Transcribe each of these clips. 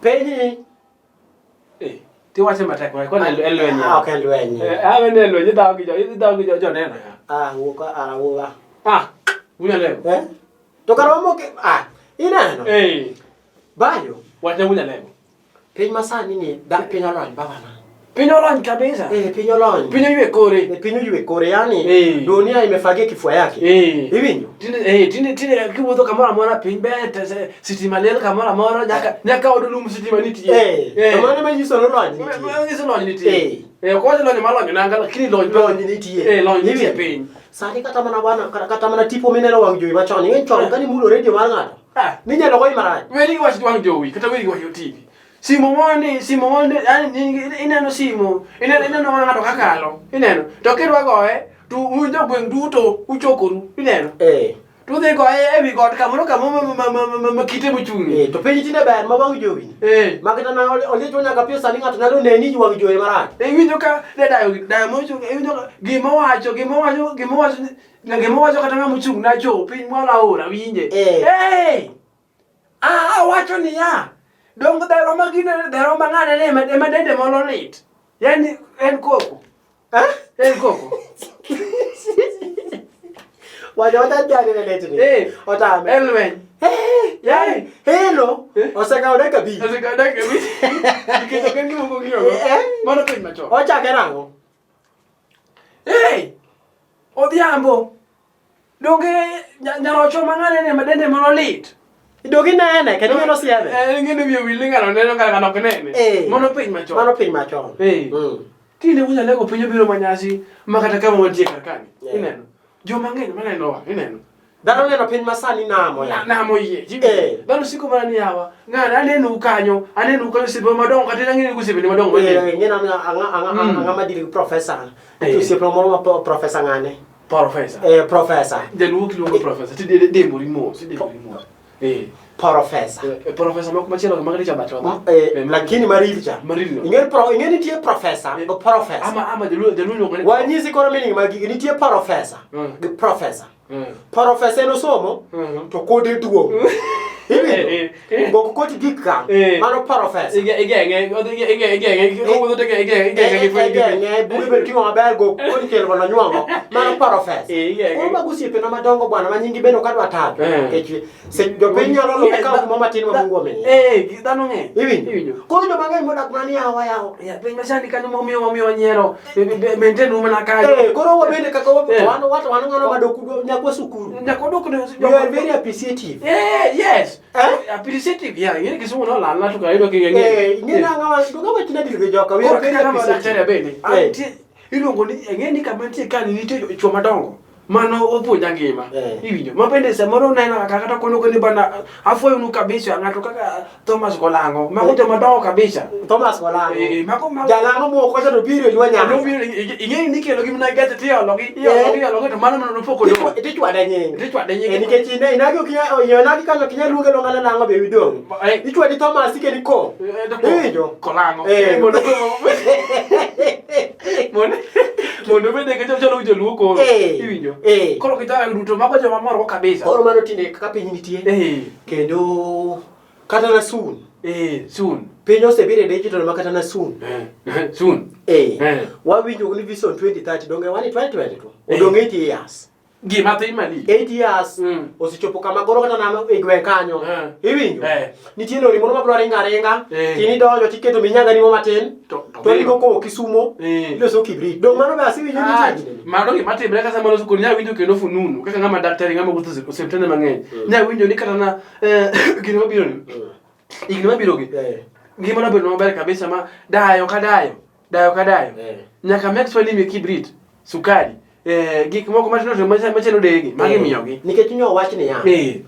Penny. Ti wache matek ko na elwenye. Ok elwenye. Wen elwenye dawo gi jo neno ya. Wuga. Wunya lego. To karomo ke ineno. Bayo. Wache wunya lego. Piny masani ni da piny olony babana. Piny olony kabisa. Piny olony. Piny ywe kore. Piny ywe kore yani dunia imefagia kifua yake. Hivinyo. Tinde kiwuotho kamoro amora piny bet sitima lel kamoro amora nyaka odolum sitima nitie. Kamano manyiso lony nitie. Manyiso lony nitie. Ko lony malony nanga lakini lony nitie. Lony nitie piny. Sani kata mana tipo mineno wang jowi machon ng'eny chon kani mulo radio mar ng'ato. Ninyalo goyi marach. Weli wach wang jowi kata weli wach TV. Simo woni yani ineno simo ineno ng'ato kakalo ineno to kidwa goye tu unjo gweng duto uchokoru ineno tu dhi goye ewi got kamoro makite mochung to piny tinde ber ma wang jowi makata na olicho nyaka pio sani ng'ato nyalo neni wang jowi marach winjo ka dayo mochung winjo gima wacho kata ng'ama mochung na cho piny mola ora winje wacho ni ya dong dero mangane ne madende molo lit yani en koko en koko wajota jani ne letni otame elwen yani hello oseka odeka bi dikito kengi moko giyogo mano piny macho ochake rango odhiambo donge nyarocho mangane ne madende molo lit Dogi nene, kani ngano siebe. Ngene biyo wili ngano neno kaka nene. Mono piny machon. Tinde wunya lego pinyo biro manyasi makata kama wantie kakani. Ineno. Jo mang'eny maneno wa, ineno. Dano neno piny masani namo ya. Namo yie. Dano siko mana ni yawa. Ngana aneno kanyo sibe madongo kata ngene kusibe ni madongo mane. Ngena anga madili professor. Tu sibe moro professor ngane. Professor. Delu kilongo professor. Ti dembo rimo. Professor moko machelo magari cha bacho. Lakini marilicha. Ingeni tie professor, professor. Ama delu ngone. Wanyisi kono meaning magi nitie professor. Professor. Professor no somo to kode duo. Hivi. Ngoko koti gika. Mano professor. Ige ko wodo ige buri bel kingo maber go kodi kelo bana nyuango. Mano professor. Ko magusi pe no madongo bwana manyingi beno kadwa tatu. Kechi se jo penyalo lo ka mo matini mamungu amenye. Dano ng'e. Hivi. Ko jo mang'eny modak mani yawa. Ya piny masani kanyo momiyo nyero. Maintain umana kayo. Koro wabende kaka watu ng'ano madoku nyakwa sukuru. Nyakodoko you are very appreciative. Yes. Appreciative. Yeah, ngene kisumu no lana tukaido kingenge. Ngena ngama tina dilge joka. We are very appreciative. Ilongo ni ngeni kama tie kani nitie chwa madongo. Mano opuonja ngima. Iwinjo. Mapende samoro nena kaka kono koni bana afoyo nu kabisa ng'ato kaka Thomas Kolango. Makuja madongo kabisa. Thomas Kolango. Mako Jalango mo ko to biro liwanya. No biro ingeni nikelo gimna gata tiyo logi. Logi to mano no poko do. Tichwa danye. Nike chinde inagi kinya yonagi kanyo kinya lunge longana nango be widong. Tichwa di Thomas ikeni ko. Iwinjo. Kolango. Mondo bende ke chalo joluo ko. Iwinjo. Koro kitaka duto mago joma moro kabisa. Koro mano tinde kaka piny nitie. Kendo kata na soon. Soon. Piny osebire digital makata na soon. Soon. Wawinjo ni vision 2030 donge wani 2022. Odonge 8 years. Gima tin mali. 8 years. Osichopo kama goro kata na igwe kanyo. Iwinjo. Nitie lori moro mabro ringa. Kini donjo tiketo minyaga ni mo matin. To liko ko Kisumo. Iloso kibrit. Dong mano ba siwinjo nitie. Mano gima timre kasa mano sukul nya winjo kendo fununu. Kaka ngama daktari ngama gutho oseptende mang'eny. Nya winjo ni kata na gino mabiro ni. Igni mabiro gi. Gima no bedo maber kabisa ma dayo kadayo. Nyaka make sure ni me kibrit. Sukari. Gik moko matino to machelo degi magi miyogi nikech nyo wach ni ya ni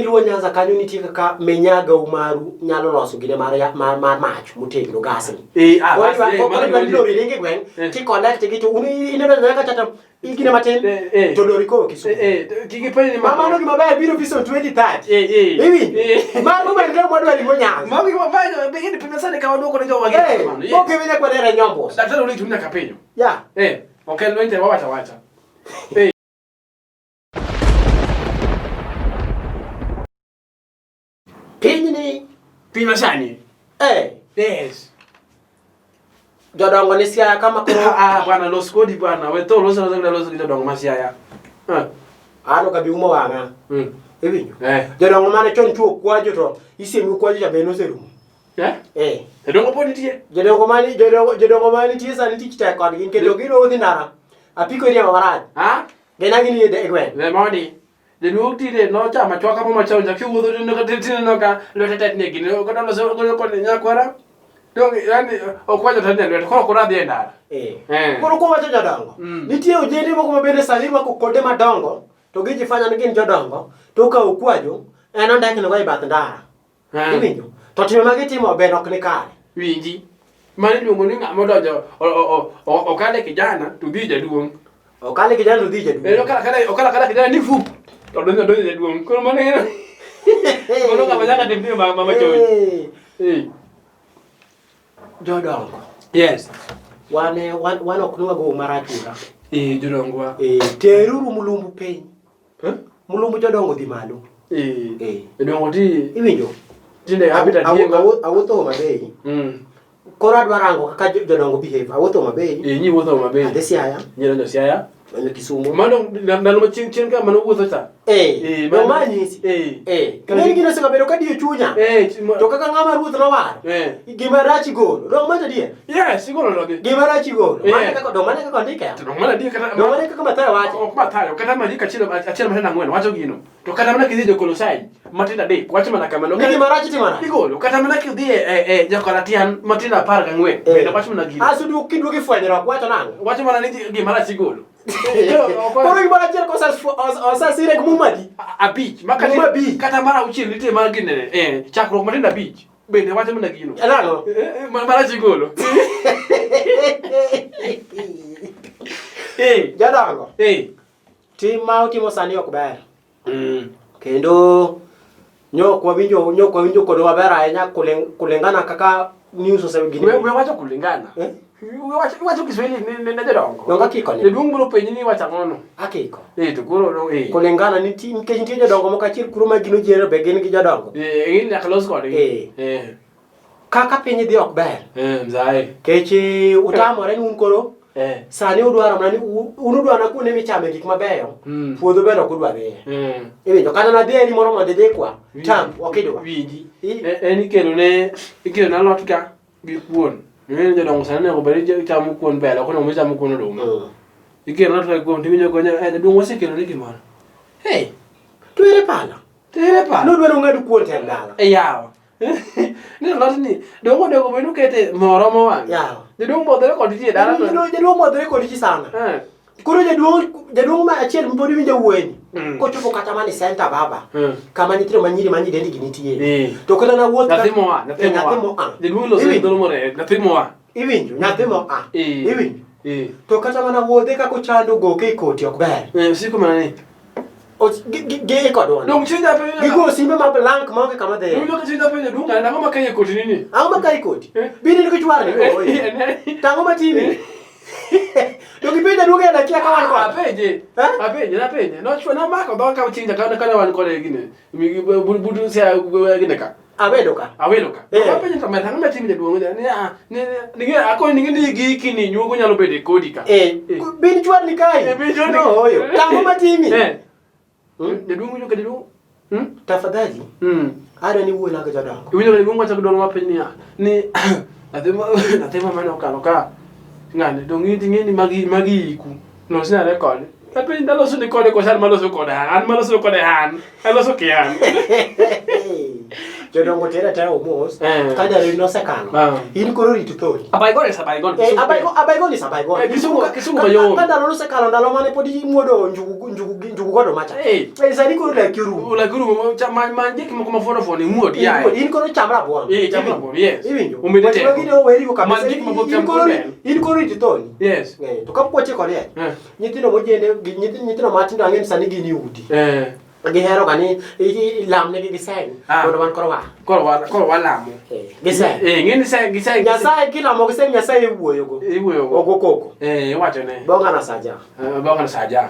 luo Nyanza kanyo nitie kaka menyaga umaru nyalo loso gine mar mach motegno gas ni ko ringe gwen ti connect gi to ineno nyaka tata igine matin to lori ko Kisumu tigi pe ni mama no gima ba biro vision 2030 iwi mama ba ndio mwadwa lingo Nyanza mama gima ba begini pima sana kawa doko ne jowa gine okay vile kwa dera nyombo daktari ulitumia kapenyo ya okay no inte wacha Piny Pima sani. Yes. Jodongo ni Siaya kama kuro. Bwana los kodi bwana. Weto los jodongo masiaya. Ano kabi umo wanga. Ebinyo. Jodongo mane chon chuo kwajo to isiemi kwajo cha beno serumo. Jodongo poni tie. Jodongo mane tie sani tich ta kod gin kendo gino odhi ndara. Apiko ni amarad. Gena gini de egwen. Le modi. De nuti de no chama chwaka mo machonja kiwudo de no katetine no ka lo tetet ne gini ko dalo so ko nyakwara. Dong yani okwajo tane lo ko kura de ndara. Koro ko wacho jodongo. Nitie ojende moko mabende sani mako kode madongo to gijifanya ni gin jodongo to ka okwajo en ondake no ga ibath ndara. Ibinjo. To time magitimo ben ok ni kare. Winji. Mani luongo ni ng'ama donjo okale kijana to dhi jaduong'. Okale kijana to dhi jaduong'. Okala kijana ni fup. To donjo jaduong'. Koro mano ng'eno. Kono ng'ama nyaka timbe mama choni. Jodongo. Yes. Wan ok nwago marachura. Jodongo wa. Teruru mulumbu piny. Mulumbu jodongo dhi malo. Jodongo ti iwinjo. Tinde habita tiengo. Awuotho Homabay. Koro adwa rango kaka jodongo behave. Awuotho Homabay. Nyi wuotho Homabay. Adhi Siaya. Nyiro Siaya. Onyo Kisumu. Mano ndalo machien ka mano wuotho ta. No manyisi. Kani gino seka bedo ka die chunya. To kaka ng'ama ruoth no war. Gima rachi golo. Dong macha die. Yes, igolo logi. Gima rachi golo. Mane kaka ndike. Dong mana die kata. Dong mane kaka Mathayo wacho. Ok Mathayo kata mari ka chielo matenda ngwen wacho gino. To kata mana kidhi Kolosai matenda de wacho mana kamano. Gima rachi timana. Igolo kata mana kidhi Jokalatian matenda 14. Bende wacho mana gino. Asudu kidwogi fwenyro wacho nango. Wacho mana ni gima rachi golo. Koro gimana chiel kosa sire kumumadi abich makati kata mara uchiel nitie mar gine chakruok matenda abich bende wacho mana gino elano mara chigolo jadongo tim ma utimo sani ok ber kendo nyok wawinjo kod waber ahinya kulingana kaka news osegini we wacho kulingana wacho Kiswahili ne jodongo. Donga kiko ni. Jaduong' biro penji ni wacho ngono. Akiko. To koro kulingana ni nikech nitie jodongo moko achiel kuro ma gino jero be gin gi jodongo. In nyaka los kodgi. Kaka piny dhi ok ber. Mzae. Kechi utamore ni un koro. Sani udwaro mana ni udwaro kuonde michame gik mabeyo. Puodho ber ok udwa dhiye. Iwinjo kata na dhiye ni moro mondo idhi kwa. Tam ok idwa. Winji. En ikelo na lot ka gi kuon. Nene jodongo sani nego beri chamo kuon bela kono mo chamo kuon oduma. Ikelo na kuon timinyo gonya jaduong' wasekelo ni gimoro. To ere pala. Nodwaro ng'ado kuon tem dala. Yawa. Ni lot ni dongo benu kete moro mo wang. Yawa. Jaduong' bodore kod ji dala to. Jaduong' bodore kod ji sana. Koro jaduong' ma achiel mpodi winjo wuoyni. Kochopo kata mani center baba. Kama nyithindo manyiri dendi gi nitie. To kata na wuoth nyathi mo a. Jaduong' loso ndolo more nyathi mo a. Iwinjo nyathi mo a. Iwinjo. To kata mana wuodhe kako chando goke ikoti ok ber. Siko mana ni. Ge kodwa. Dong chinda pe. Gigo simbe ma blank ma ke kama de. Dong chinda pe jaduong' na ngoma kaye koti nini. Angoma kaye koti. Bini ni kichwar ni. Tango matini. Dogi penya duge na kia kawan ko. Apeje. No chwa na mako ba ka chinja kana wan ko le gine. Mi budu sia gine ka. Awedo ka. Apeje to meta ngama timi jaduong' ni ako ni gi kini nyugo nyalo bede kodi ka. Bin chwa ni kai. No oyo. Tango matimi. Jaduong' nyo ka jaduong'. Tafadhali. Ada ni wuola ga jadongo. Winjo jaduong' wacha kudolo mapenni ni atema mano ka. Ngane ngini magi iku no sina record tapi ndalo su record ko sar malo su ko da an malo su ko da han alo su ke han jodongo tera omos kada rino sekano in koro ritu thoni abaygon kisumu bayo kada lo sekano ndalo mane podi muodo njugu godo macha sani koro la kiru manje kimo kuma fono muodi ya in koro chamra bon yes umedete ngino weri ko kabisa in koro ritu thoni yes to kapoche ko le nyitino mojende nyitino matindo ang'en sani gini udi gihero gani lamne gi giseng mondo man koro wa lamo giseng giseng nyasaye kila mo giseng nyasaye wuoyo go ogo koko wacho ne bonga na saja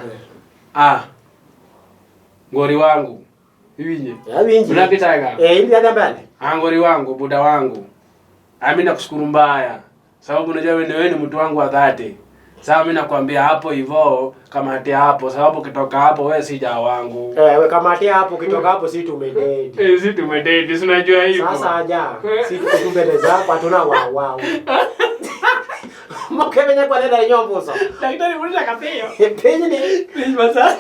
ngori wangu Iwinje. Ya winji. Unakitaka? Ili hata mbele. Angori wangu, buda wangu. Mimi nakushukuru mbaya. Sababu unajua wewe ni mtu wangu wa dhati. Sasa mimi nakwambia hapo hivyo kamati hapo sababu kitoka hapo wewe si jawa wangu. Wewe kamati hapo kitoka hapo si tumedate. Si tumedate, si unajua hivyo. Sasa aja. Si tukumbeleza hapo hatuna wao. Mkebe nyakwa nenda nyombo sasa. Daktari mbona kapeyo? Penye ni. Please basa.